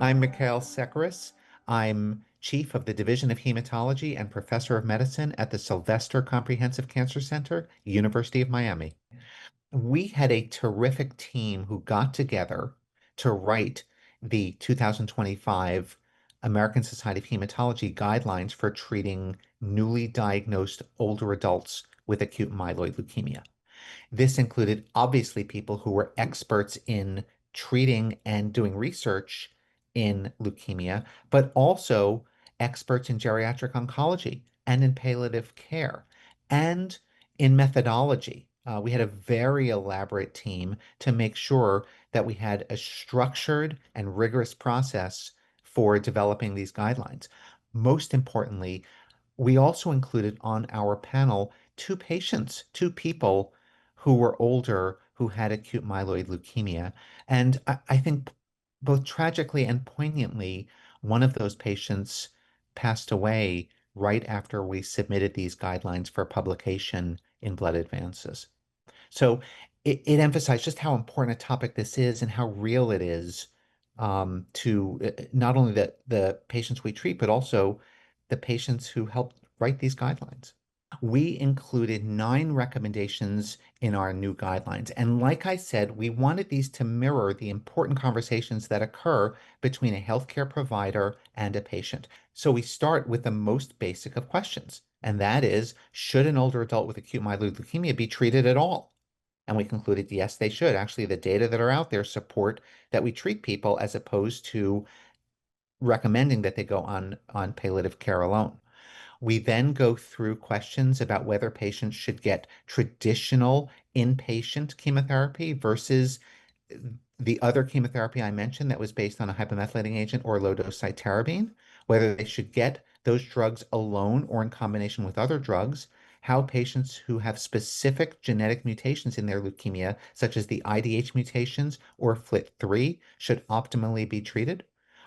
I'm Mikkael Sekeres. I'm Chief of the Division of Hematology and Professor of Medicine at the Sylvester Comprehensive Cancer Center, University of Miami. We had a terrific team who got together to write the 2025 American Society of Hematology guidelines for treating newly diagnosed older adults with acute myeloid leukemia. This included obviously people who were experts in treating and doing research in leukemia, but also experts in geriatric oncology and in palliative care and in methodology. We had a very elaborate team to make sure that we had a structured and rigorous process for developing these guidelines. Most importantly, we also included on our panel two patients, two people who were older who had acute myeloid leukemia. And I think both tragically and poignantly, one of those patients passed away right after we submitted these guidelines for publication in Blood Advances. So it emphasized just how important a topic this is and how real it is to not only the patients we treat, but also the patients who helped write these guidelines. We included 9 recommendations in our new guidelines. And like I said, we wanted these to mirror the important conversations that occur between a healthcare provider and a patient. So we start with the most basic of questions, and that is, should an older adult with acute myeloid leukemia be treated at all? And we concluded, yes, they should. Actually, the data that are out there support that we treat people as opposed to recommending that they go on palliative care alone. We then go through questions about whether patients should get traditional inpatient chemotherapy versus the other chemotherapy I mentioned that was based on a hypomethylating agent or low-dose cytarabine, whether they should get those drugs alone or in combination with other drugs, how patients who have specific genetic mutations in their leukemia, such as the IDH mutations or FLT3, should optimally be treated,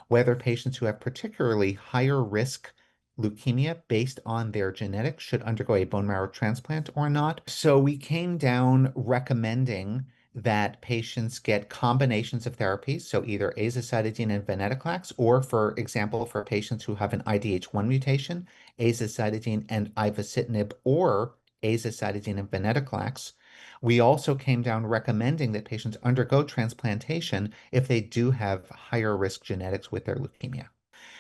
whether patients who have particularly higher risk leukemia based on their genetics should undergo a bone marrow transplant or not. So we came down recommending that patients get combinations of therapies, so either azacitidine and venetoclax, or for example, for patients who have an IDH1 mutation, azacitidine and ivosidenib, or azacitidine and venetoclax. We also came down recommending that patients undergo transplantation if they do have higher risk genetics with their leukemia.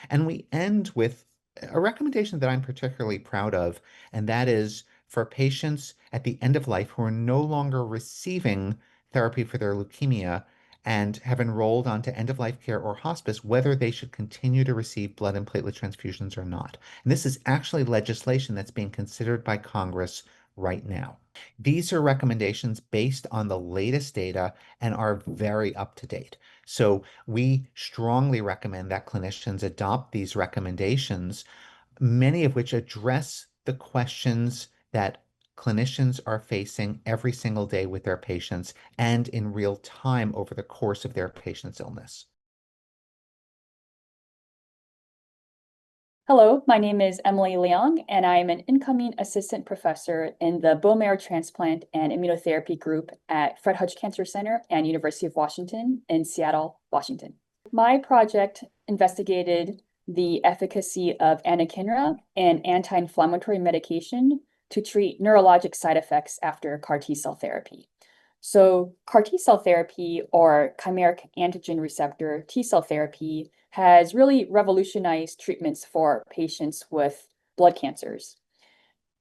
And we end with a recommendation that I'm particularly proud of, and that is for patients at the end of life who are no longer receiving therapy for their leukemia and have enrolled onto end-of-life care or hospice, whether they should continue to receive blood and platelet transfusions or not. And this is actually legislation that's being considered by Congress right now. These are recommendations based on the latest data and are very up to date. So we strongly recommend that clinicians adopt these recommendations, many of which address the questions that clinicians are facing every single day with their patients and in real time over the course of their patient's illness. Hello, my name is Emily Leong, and I am an incoming assistant professor in the bone marrow transplant and immunotherapy group at Fred Hutch Cancer Center and University of Washington in Seattle, Washington. My project investigated the efficacy of Anakinra, an anti-inflammatory medication to treat neurologic side effects after CAR T-cell therapy. So CAR T-cell therapy, or chimeric antigen receptor T-cell therapy, has really revolutionized treatments for patients with blood cancers.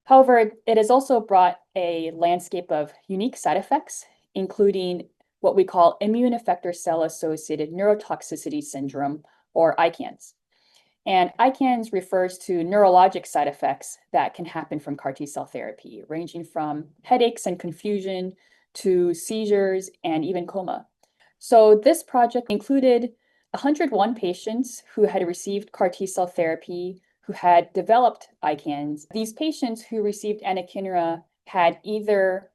However, it has also brought a landscape of unique side effects, including what we call immune effector cell-associated neurotoxicity syndrome, or ICANS. And ICANS refers to neurologic side effects that can happen from CAR T-cell therapy, ranging from headaches and confusion to seizures and even coma. So this project included 101 patients who had received CAR T-cell therapy who had developed ICANS. These patients who received Anakinra had either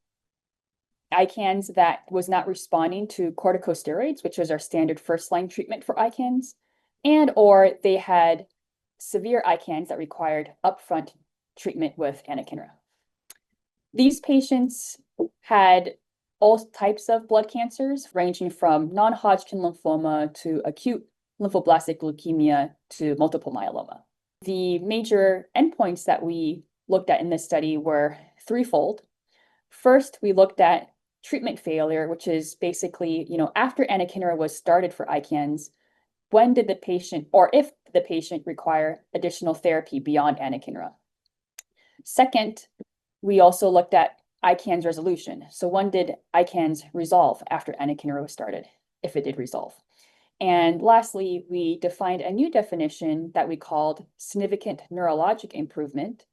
ICANS that was not responding to corticosteroids, which was our standard first-line treatment for ICANS, and or they had severe ICANS that required upfront treatment with Anakinra. These patients had all types of blood cancers, ranging from non-Hodgkin lymphoma to acute lymphoblastic leukemia to multiple myeloma. The major endpoints that we looked at in this study were threefold. First, we looked at treatment failure, which is basically, after Anakinra was started for ICANS, when did the patient, or if the patient, require additional therapy beyond Anakinra? Second, we also looked at ICANS resolution. So when did ICANS resolve after Anakinra was started, if it did resolve? And lastly, we defined a new definition that we called significant neurologic improvement,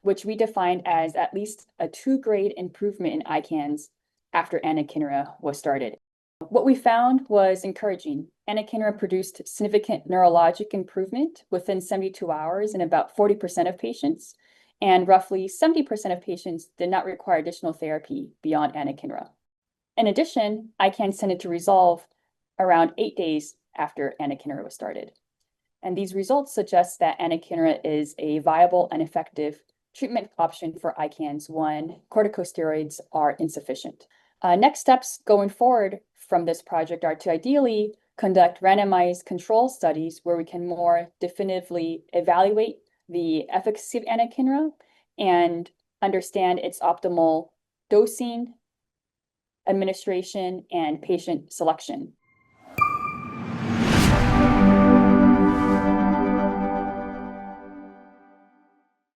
which we defined as at least a 2-grade improvement in ICANS after Anakinra was started. What we found was encouraging. Anakinra produced significant neurologic improvement within 72 hours in about 40% of patients, and roughly 70% of patients did not require additional therapy beyond Anakinra. In addition, ICANS tended to resolve around 8 days after Anakinra was started. And these results suggest that Anakinra is a viable and effective treatment option for ICANS when corticosteroids are insufficient. Next steps going forward from this project are to ideally conduct randomized control studies where we can more definitively evaluate the efficacy of Anakinra and understand its optimal dosing, administration, and patient selection.